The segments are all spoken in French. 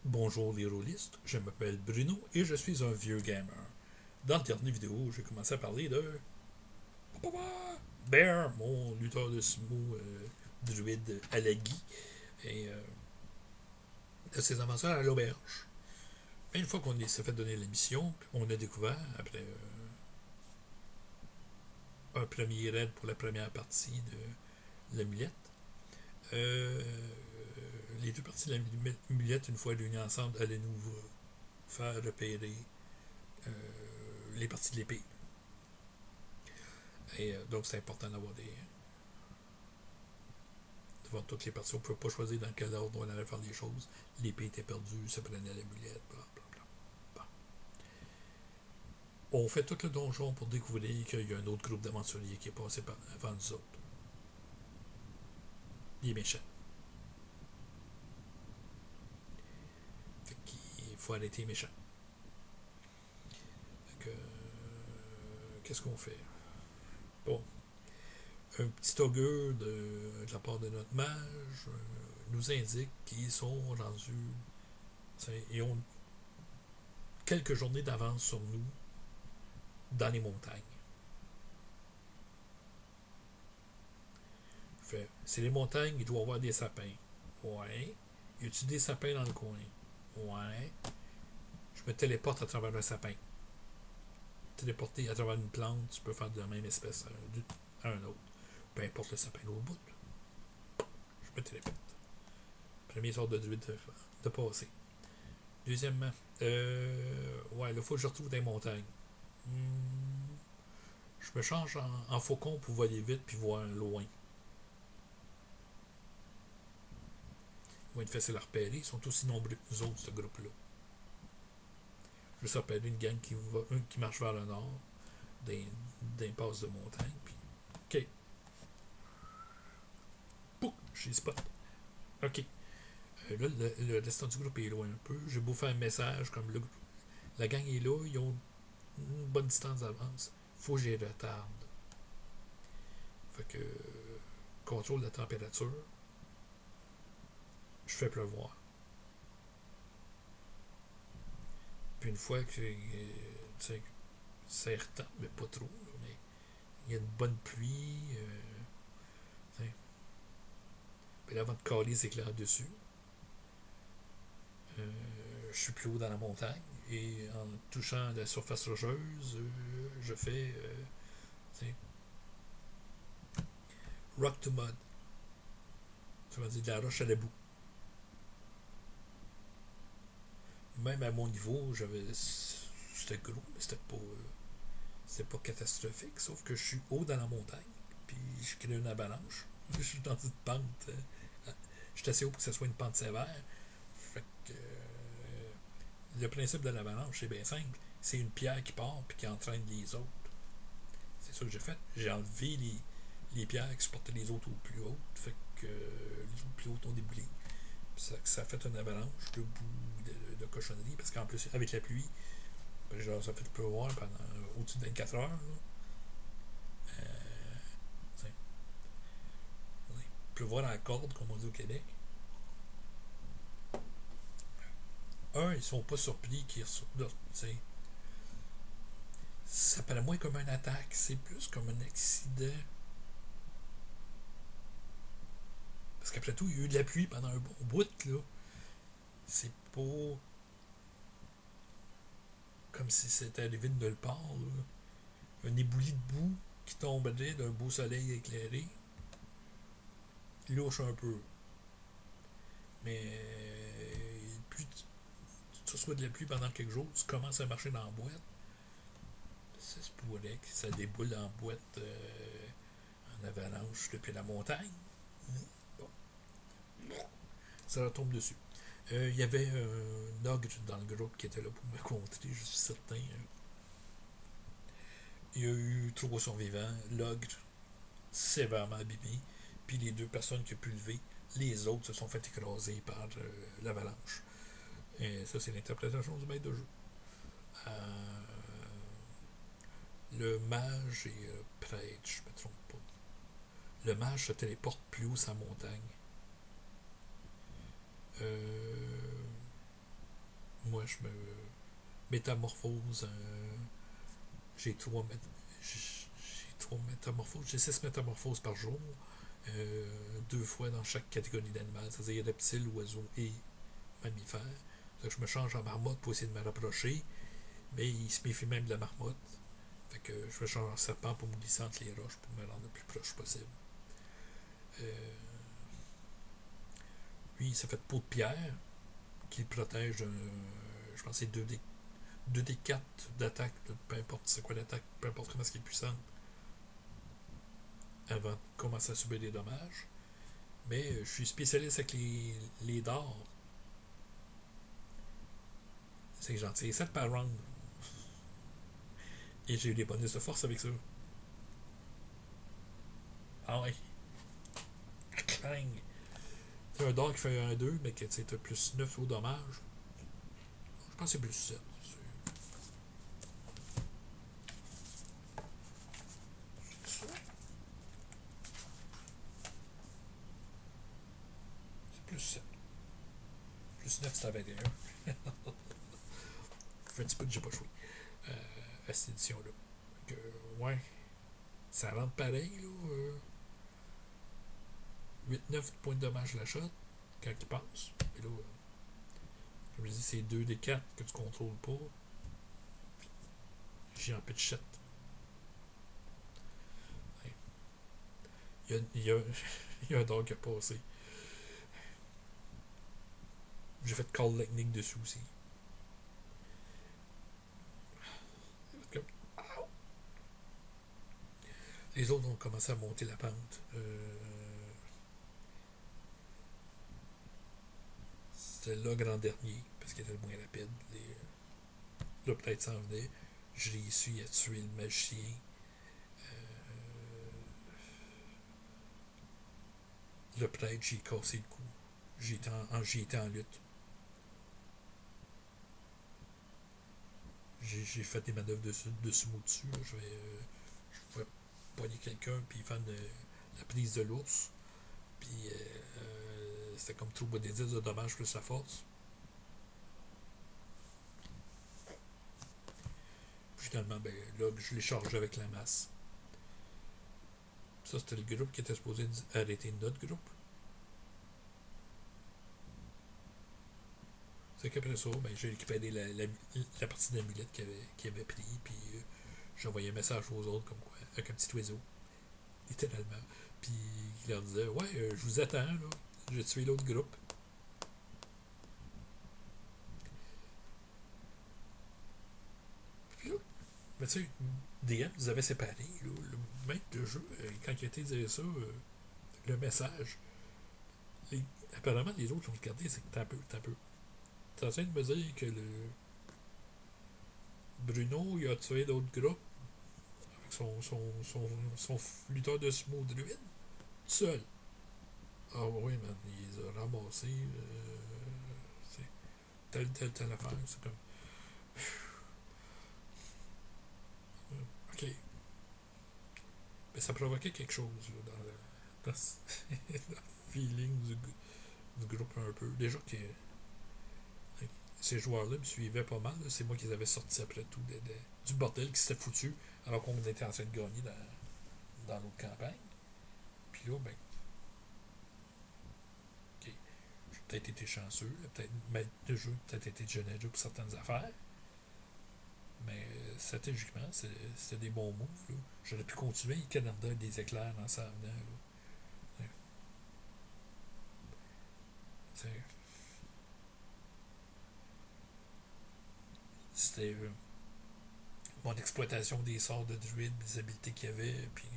Bonjour les rôlistes, je m'appelle Bruno et je suis un vieux gamer. Dans la dernière vidéo, j'ai commencé à parler de Bear, mon lutteur de sumo druide à la Guy, et de ses aventures à l'auberge. Et une fois qu'on s'est fait donner la mission, on a découvert, après un premier raid pour la première partie de l'amulette, euh, les deux parties de l'amulette, une fois réunies ensemble, allaient nous faire repérer euh, les parties de l'épée. Et donc, c'est important d'avoir de voir toutes les parties. On ne pouvait pas choisir dans quel ordre on allait faire les choses. L'épée était perdue, ça prenait l'amulette, bla bla bla. Bon. On fait tout le donjon pour découvrir qu'il y a un autre groupe d'aventuriers qui est passé avant nous autres. Les méchants. Fait qu'il faut arrêter les méchants. Fait que, qu'est-ce qu'on fait? Bon, un petit augure de la part de notre mage nous indique qu'ils sont rendus. Ils ont quelques journées d'avance sur nous dans les montagnes. Fait, c'est les montagnes, il doit y avoir des sapins. Ouais. Y a-tu des sapins dans le coin? Ouais. Je me téléporte à travers un sapin. Téléporter à travers une plante, tu peux faire de la même espèce à un autre. Peu importe le sapin au bout. Je me téléporte. Premier sort de druide de passer. Deuxièmement, ouais, là, faut que je retrouve des montagnes. Je me change en faucon pour voler vite puis voir loin. Ils vont être faciles à repérer. Ils sont aussi nombreux que nous autres, ce groupe-là. Je vais repérer une gang qui marche vers le nord, d'un passe de montagne. Puis, ok. Pouf, j'ai spot. Ok. Là, le restant du groupe est loin un peu. J'ai beau faire un message comme la gang est là, ils ont une bonne distance d'avance. Faut que j'y retarde. Fait que contrôle la température. Je fais pleuvoir. Puis une fois que c'est temps, mais pas trop, là, mais il y a une bonne pluie. Puis avant de caler les éclairs dessus, je suis plus haut dans la montagne et en touchant la surface rocheuse, je fais rock to mud. Ça veut dire de la roche à la boue. Même à mon niveau, c'était gros, mais c'était pas catastrophique, sauf que je suis haut dans la montagne, puis je crée une avalanche. Je suis dans une pente. Je suis assez haut pour que ce soit une pente sévère. Fait que le principe de l'avalanche, c'est bien simple. C'est une pierre qui part puis qui entraîne les autres. C'est ça que j'ai fait. J'ai enlevé les pierres qui supportaient les autres au plus haut. Fait que les autres plus hautes ont déboulé. Ça a fait une avalanche de boue, de cochonnerie. Parce qu'en plus, avec la pluie, genre, ça a fait pleuvoir pendant au-dessus de 24 heures. Là. Pleuvoir à la corde, comme on dit au Québec. Ils sont pas surpris qu'ils ressortent. Ça paraît moins comme une attaque, c'est plus comme un accident. Parce qu'après tout, il y a eu de la pluie pendant un bon bout, là. C'est pas comme si c'était arrivé de nulle part, là. Un éboulis de boue qui tomberait d'un beau soleil éclairé. Louche un peu. Mais plus tu reçois de la pluie pendant quelques jours, tu commences à marcher dans la boîte. Ça se pourrait que ça déboule en boîte en avalanche depuis la montagne. Bon. Ça leur tombe dessus. Il y avait un ogre dans le groupe qui était là pour me contrer, je suis certain. Il y a eu 3 survivants. L'ogre, sévèrement abîmé. Puis les 2 personnes qui ont pu lever, les autres se sont fait écraser par l'avalanche. Et ça, c'est l'interprétation du maître de jeu. Le mage et prêtre, je me trompe pas. Le mage se téléporte plus haut sa montagne. je me métamorphose. J'ai trois, métamorphoses. J'ai 6 métamorphoses par jour. 2 fois dans chaque catégorie d'animal, c'est-à-dire reptiles, oiseaux et mammifères. Donc, je me change en marmotte pour essayer de me rapprocher, mais il se méfie même de la marmotte. Fait que je me change en serpent pour me glisser entre les roches pour me rendre le plus proche possible. Lui, il s'est fait peau de pierre qui le protège d'un. Je pense que c'est 2d4 d'attaque, peu importe c'est quoi l'attaque, peu importe comment est puissante, avant de commencer à subir des dommages. Mais je suis spécialiste avec les dards. C'est que j'en tire 7 par round. Et j'ai eu des bonus de force avec ça. Ah ouais. Clang! C'est un dard qui fait 1-2, mais que tu as plus 9 au dommage. Je pense que c'est plus 7. C'est plus 7. Plus 9, c'est à 21. Ça fait un petit peu que j'ai pas joué à cette édition-là. Donc, ouais. Ça rentre pareil, là. 8-9 points de dommage la shot quand il passe. Et là, comme je dis, c'est 2 des 4 que tu contrôles pas. J'ai un peu de shit. Il y a un dog qui a passé. J'ai fait Call Lightning dessus aussi. Les autres ont commencé à monter la pente. C'était l'ogre en dernier, parce qu'il était le moins rapide. Là, peut-être s'en venait. J'ai réussi à tuer le magicien. Le prêtre, j'ai cassé le cou. J'ai été en lutte. J'ai fait des manœuvres de sumo dessus. Je pouvais pogner quelqu'un puis faire la prise de l'ours. Puis c'était comme trop des 10 de dommages plus la force. Puis finalement, ben, là, je l'ai chargé avec la masse. Ça, c'était le groupe qui était supposé arrêter notre groupe. C'est qu'après ça, ben, j'ai récupéré la partie d'amulette qu'il avait pris, puis j'ai envoyé un message aux autres, comme quoi, avec un petit oiseau, littéralement. Puis il leur disait, ouais, je vous attends, là. J'ai tué l'autre groupe. Puis là, mais tu sais, DM nous avait séparés, là. Le maître de jeu, quand il a été dire ça, le message, apparemment, les autres l'ont regardé, c'est que t'as un peu. T'es en train de me dire que le Bruno, il a tué d'autres groupes avec son lutteur de sumo druide, tout seul. Ah oui, man, il les a ramassés. C'est telle affaire. C'est comme. Ok. Mais ça provoquait quelque chose là, dans le feeling du groupe un peu. Déjà que ces joueurs-là me suivaient pas mal. Là. C'est moi qui les avais sortis après tout du bordel qui s'était foutu alors qu'on était en train de gagner dans l'autre campagne. Puis là, ben, ok, j'ai peut-être été chanceux, peut-être maître de jeu, peut-être été généreux pour certaines affaires. Mais stratégiquement, c'était des bons moves. Là. J'aurais pu continuer à Canada des éclairs en s'en venant. Là. C'était mon exploitation des sorts de druide, des habiletés qu'il y avait, puis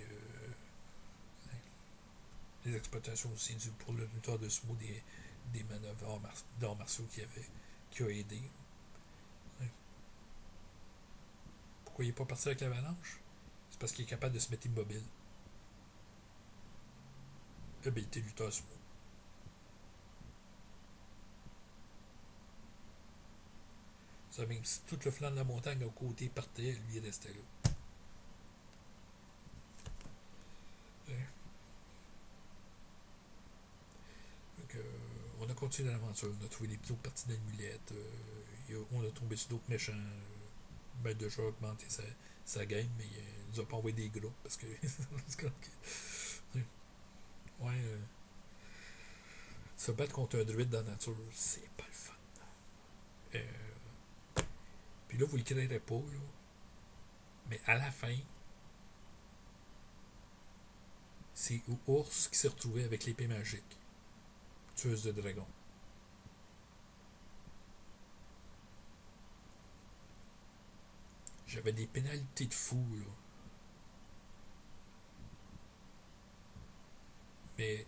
les exploitations aussi pour le lutteur de sumo des manœuvres d'arts martiaux qui a aidé. Ouais. Pourquoi il n'est pas parti avec l'avalanche? C'est parce qu'il est capable de se mettre immobile. Habilité lutteur sumo. Ça, même si tout le flanc de la montagne au côté partait, lui il restait là. Ouais. Donc, on a continué l'aventure, on a trouvé des petites parties d'amulette, on a tombé sur d'autres méchants. Ben déjà augmenté sa game, mais il nous a pas envoyé des groupes parce que. Ouais, se battre contre un druide dans la nature, c'est pas le fun. Euh, Puis là, vous le créerez pas, là. Mais à la fin, c'est Ours qui s'est retrouvé avec l'épée magique, tueuse de dragons. J'avais des pénalités de fou, là. Mais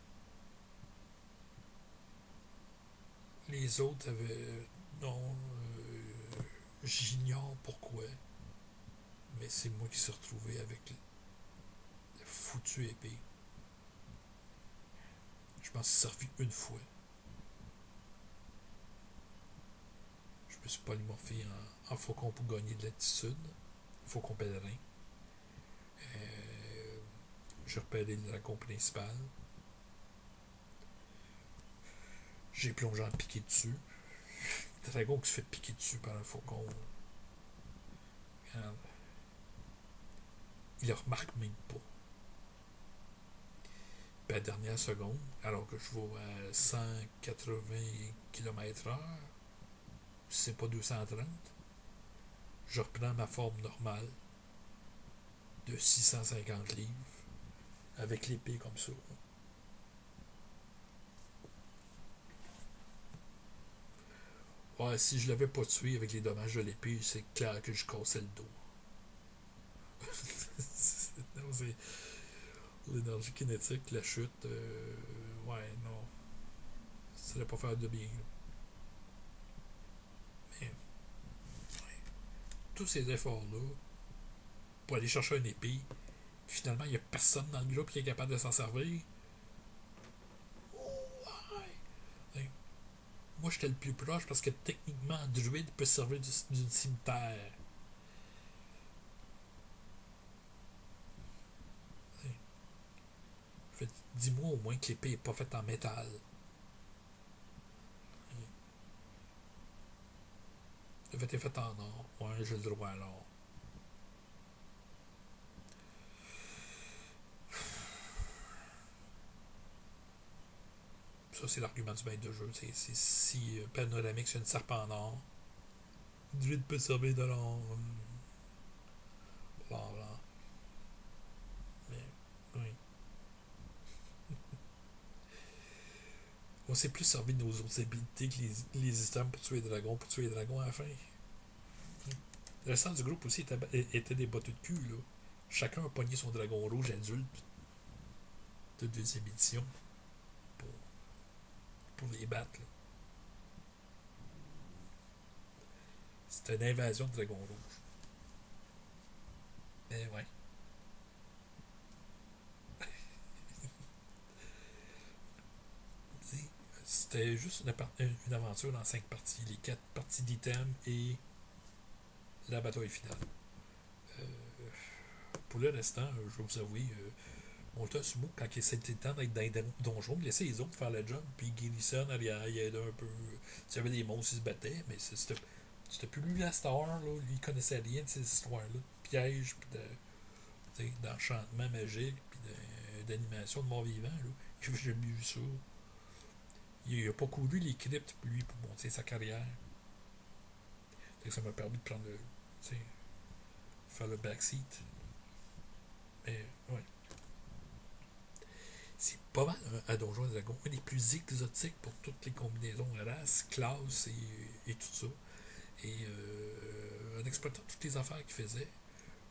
les autres avaient. Non, j'ignore pourquoi. Mais c'est moi qui suis retrouvé avec la foutue épée. Je m'en suis servi une fois. Je me suis polymorphé en faucon pour gagner de l'altitude. Faucon pèlerin. J'ai repéré le dragon principal. J'ai plongé en piqué dessus. Le dragon qui se fait piquer dessus par un faucon. Il le remarque même pas. Puis à la dernière seconde, alors que je vais à 180 km/h, si c'est pas 230, je reprends ma forme normale de 650 livres avec l'épée comme ça. Ouais, si je l'avais pas tué avec les dommages de l'épée, c'est clair que je cassais le dos. Non, c'est l'énergie kinétique, la chute. Ouais, non. Ça ne pas faire de bien. Mais ouais, tous ces efforts-là pour aller chercher une épée, finalement, il n'y a personne dans le groupe qui est capable de s'en servir. Oh, ouais. Moi, j'étais le plus proche parce que techniquement, un druide peut servir d'une cimetière. Fait, dis-moi au moins que l'épée n'est pas faite en métal. Elle était faite en or. Ouais, j'ai le droit à l'or. Ça, c'est l'argument du maître de jeu. C'est si Panoramique, c'est une serpent en or, druide peut servir de l'or. Bla bla. Mais, oui. On s'est plus servi de nos autres habilités que les items pour tuer les dragons à la fin. Le sens du groupe aussi était des bottes de cul, là. Chacun a pogné son dragon rouge adulte de deuxième édition pour, pour les battre. Là. C'était une invasion de dragons rouges. Mais ouais. C'était juste une aventure dans 5 parties. Les 4 parties d'items et la bataille finale. Euh, pour le restant, je vais vous avouer, mon tas sumo, quand il c'était le temps d'être dans les donjons, il laissait les autres faire le job, puis il glissait en arrière, il aidait un peu. S'il y avait des monstres, ils se battaient, mais c'était plus lui la star, là. Lui, il connaissait rien de ces histoires-là, de pièges, puis d'enchantement magique, puis d'animation de mort-vivant, là. J'ai jamais vu ça. Il a pas couru les cryptes, lui, pour monter sa carrière. Ça m'a permis de prendre faire le backseat. Mais, ouais. C'est pas mal à Donjons et Dragons. Un des plus exotiques pour toutes les combinaisons races, classes et tout ça. Et en exploitant toutes les affaires qu'il faisait,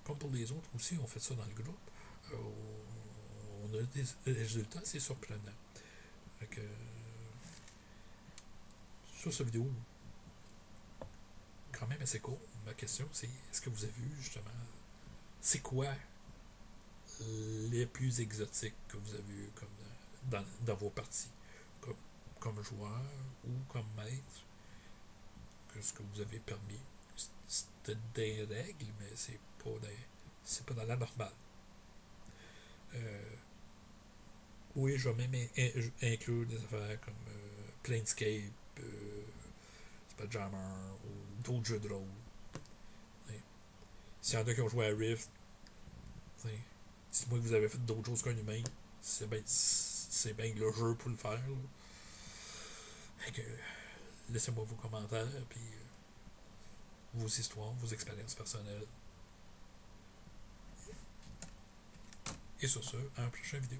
comme pour les autres aussi, on fait ça dans le groupe, on a des résultats assez surprenants. Donc, sur cette vidéo, quand même assez court, ma question c'est est-ce que vous avez vu justement c'est quoi les plus exotiques que vous avez eu comme dans vos parties comme joueur ou comme maître que ce que vous avez permis c'était des règles mais c'est pas dans la normale oui je vais même inclure des affaires comme Planescape, Spelljammer, ou d'autres jeux de rôle. S'il y en a qui ont joué à Rift, si moi vous avez fait d'autres choses qu'un humain, c'est bien le jeu pour le faire. Laissez-moi vos commentaires, puis vos histoires, vos expériences personnelles. Et sur ce, à un prochain vidéo.